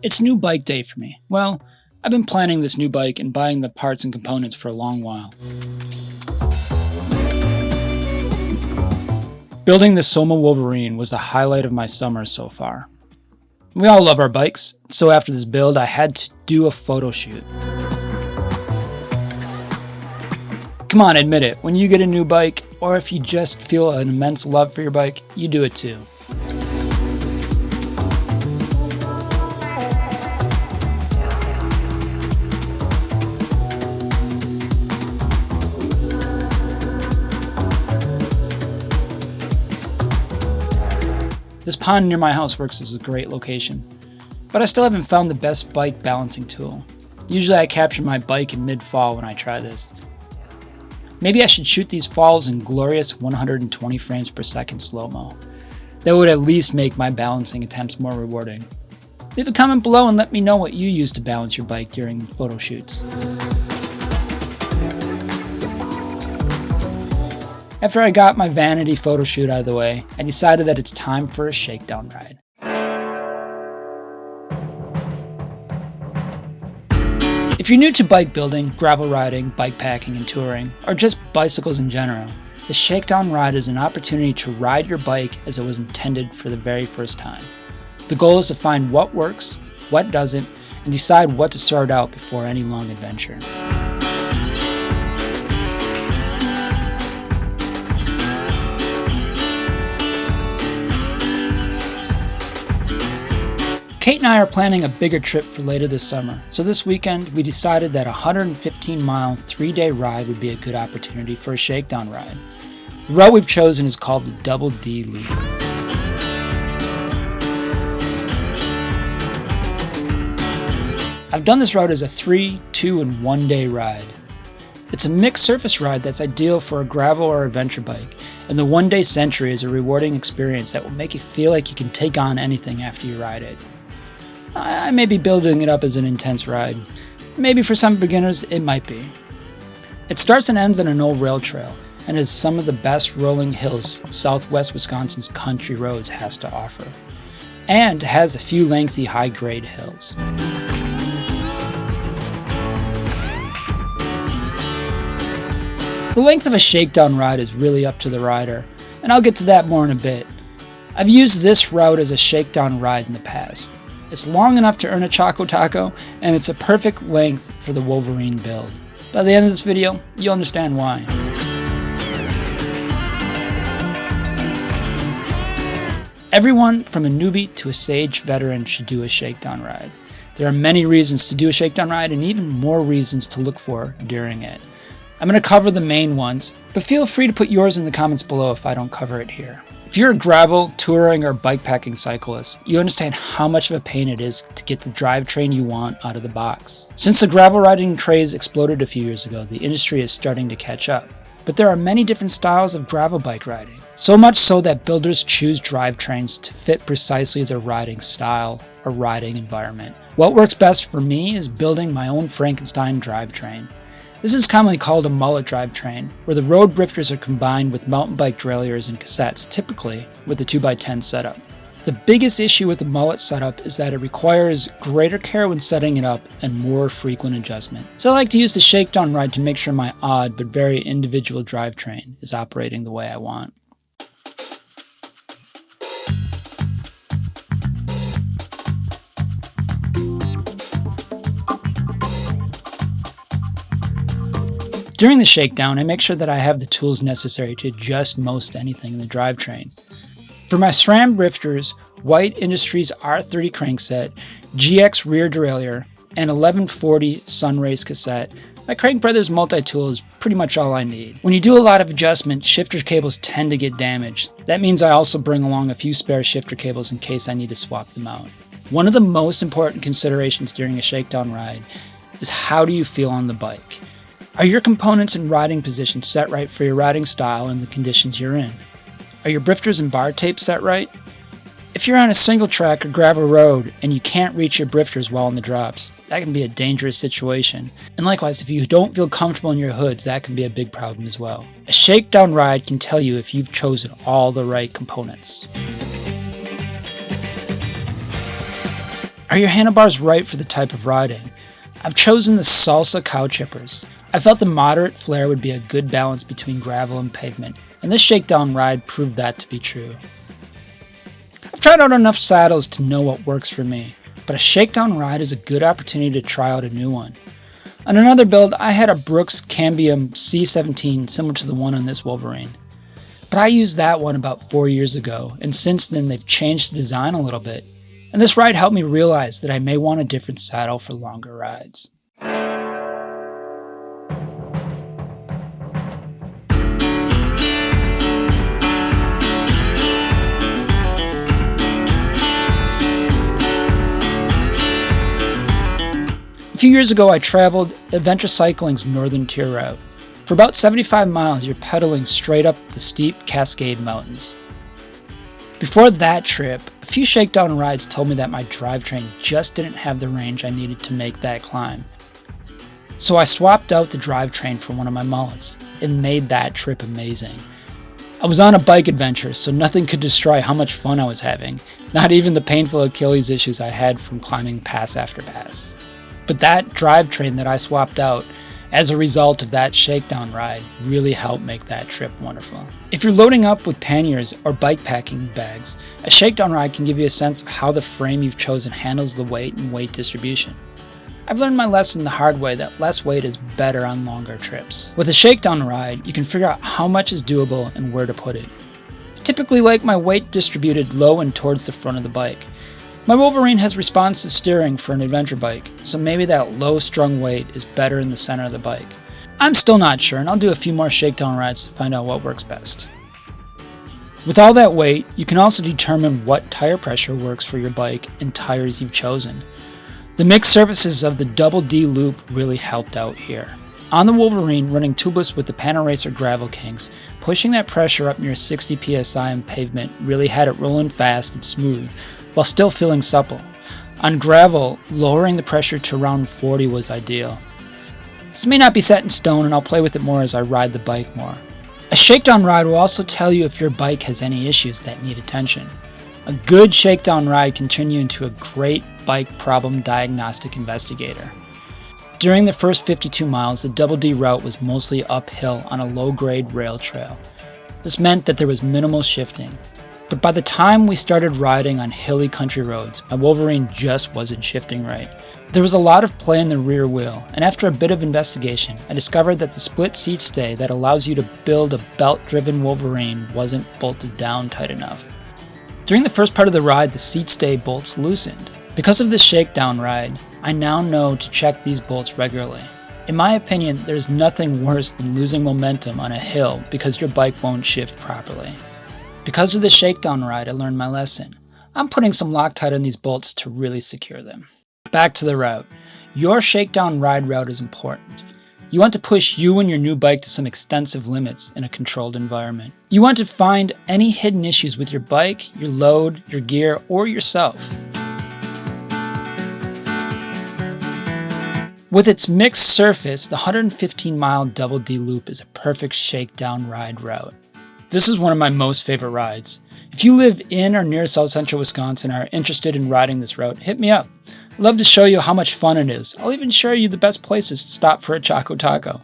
It's new bike day for me. Well, I've been planning this new bike and buying the parts and components for a long while. Building the Soma Wolverine was the highlight of my summer so far. We all love our bikes, so after this build I had to do a photo shoot. Come on, admit it, when you get a new bike, or if you just feel an immense love for your bike, you do it too. This pond near my house works as a great location, but I still haven't found the best bike balancing tool. Usually I capture my bike in mid-fall when I try this. Maybe I should shoot these falls in glorious 120 frames per second slow-mo. That would at least make my balancing attempts more rewarding. Leave a comment below and let me know what you use to balance your bike during photo shoots. After I got my vanity photo shoot out of the way, I decided that it's time for a shakedown ride. If you're new to bike building, gravel riding, bike packing, and touring, or just bicycles in general, the shakedown ride is an opportunity to ride your bike as it was intended for the very first time. The goal is to find what works, what doesn't, and decide what to sort out before any long adventure. Kate and I are planning a bigger trip for later this summer, so this weekend we decided that a 115-mile, 3-day ride would be a good opportunity for a shakedown ride. The route we've chosen is called the Double D Loop. I've done this route as a 3, 2, and 1-day ride. It's a mixed surface ride that's ideal for a gravel or adventure bike, and the 1-day Century is a rewarding experience that will make you feel like you can take on anything after you ride it. I may be building it up as an intense ride. Maybe for some beginners, it might be. It starts and ends on an old rail trail, and has some of the best rolling hills southwest Wisconsin's country roads has to offer, and has a few lengthy high-grade hills. The length of a shakedown ride is really up to the rider, and I'll get to that more in a bit. I've used this route as a shakedown ride in the past. It's long enough to earn a Choco Taco, and it's a perfect length for the Wolverine build. By the end of this video, you'll understand why. Everyone from a newbie to a sage veteran should do a shakedown ride. There are many reasons to do a shakedown ride and even more reasons to look for during it. I'm going to cover the main ones, but feel free to put yours in the comments below if I don't cover it here. If you're a gravel, touring, or bikepacking cyclist, you understand how much of a pain it is to get the drivetrain you want out of the box. Since the gravel riding craze exploded a few years ago, the industry is starting to catch up. But there are many different styles of gravel bike riding. So much so that builders choose drivetrains to fit precisely their riding style or riding environment. What works best for me is building my own Frankenstein drivetrain. This is commonly called a mullet drivetrain, where the road drifters are combined with mountain bike derailleurs and cassettes, typically with a 2x10 setup. The biggest issue with the mullet setup is that it requires greater care when setting it up and more frequent adjustment. So I like to use the shakedown ride to make sure my odd but very individual drivetrain is operating the way I want. During the shakedown, I make sure that I have the tools necessary to adjust most anything in the drivetrain. For my SRAM drifters, White Industries R30 crankset, GX rear derailleur, and 1140 Sunrace cassette, my Crank Brothers multi-tool is pretty much all I need. When you do a lot of adjustment, shifter cables tend to get damaged. That means I also bring along a few spare shifter cables in case I need to swap them out. One of the most important considerations during a shakedown ride is how do you feel on the bike? Are your components and riding position set right for your riding style and the conditions you're in? Are your drifters and bar tape set right? If you're on a single track or gravel road and you can't reach your drifters while in the drops, that can be a dangerous situation. And likewise, if you don't feel comfortable in your hoods, that can be a big problem as well. A shakedown ride can tell you if you've chosen all the right components. Are your handlebars right for the type of riding? I've chosen the Salsa cow chippers. I felt the moderate flare would be a good balance between gravel and pavement, and this shakedown ride proved that to be true. I've tried out enough saddles to know what works for me, but a shakedown ride is a good opportunity to try out a new one. On another build, I had a Brooks Cambium C17 similar to the one on this Wolverine. But I used that one about 4 years ago, and since then they've changed the design a little bit. And this ride helped me realize that I may want a different saddle for longer rides. A few years ago, I traveled Adventure Cycling's Northern Tier route. For about 75 miles, you're pedaling straight up the steep Cascade Mountains. Before that trip, a few shakedown rides told me that my drivetrain just didn't have the range I needed to make that climb. So I swapped out the drivetrain for one of my mullets. It made that trip amazing. I was on a bike adventure, so nothing could destroy how much fun I was having, not even the painful Achilles issues I had from climbing pass after pass. But that drivetrain that I swapped out as a result of that shakedown ride really helped make that trip wonderful. If you're loading up with panniers or bike packing bags, a shakedown ride can give you a sense of how the frame you've chosen handles the weight and weight distribution. I've learned my lesson the hard way that less weight is better on longer trips. With a shakedown ride, you can figure out how much is doable and where to put it. I typically like my weight distributed low and towards the front of the bike. My Wolverine has responsive steering for an adventure bike, so maybe that low strung weight is better in the center of the bike. I'm still not sure, and I'll do a few more shakedown rides to find out what works best. With all that weight, you can also determine what tire pressure works for your bike and tires you've chosen. The mixed surfaces of the Double D loop really helped out here. On the Wolverine, running tubeless with the Panaracer Gravel Kings, pushing that pressure up near 60 psi on pavement really had it rolling fast and smooth, while still feeling supple. On gravel, lowering the pressure to around 40 was ideal. This may not be set in stone, and I'll play with it more as I ride the bike more. A shakedown ride will also tell you if your bike has any issues that need attention. A good shakedown ride can turn you into a great bike problem diagnostic investigator. During the first 52 miles, the Double D route was mostly uphill on a low-grade rail trail. This meant that there was minimal shifting. But by the time we started riding on hilly country roads, my Wolverine just wasn't shifting right. There was a lot of play in the rear wheel, and after a bit of investigation, I discovered that the split seat stay that allows you to build a belt-driven Wolverine wasn't bolted down tight enough. During the first part of the ride, the seat stay bolts loosened. Because of this shakedown ride, I now know to check these bolts regularly. In my opinion, there's nothing worse than losing momentum on a hill because your bike won't shift properly. Because of the shakedown ride, I learned my lesson. I'm putting some Loctite on these bolts to really secure them. Back to the route. Your shakedown ride route is important. You want to push you and your new bike to some extensive limits in a controlled environment. You want to find any hidden issues with your bike, your load, your gear, or yourself. With its mixed surface, the 115-mile Double D loop is a perfect shakedown ride route. This is one of my most favorite rides. If you live in or near South Central Wisconsin and are interested in riding this route, hit me up. I'd love to show you how much fun it is. I'll even show you the best places to stop for a Choco Taco.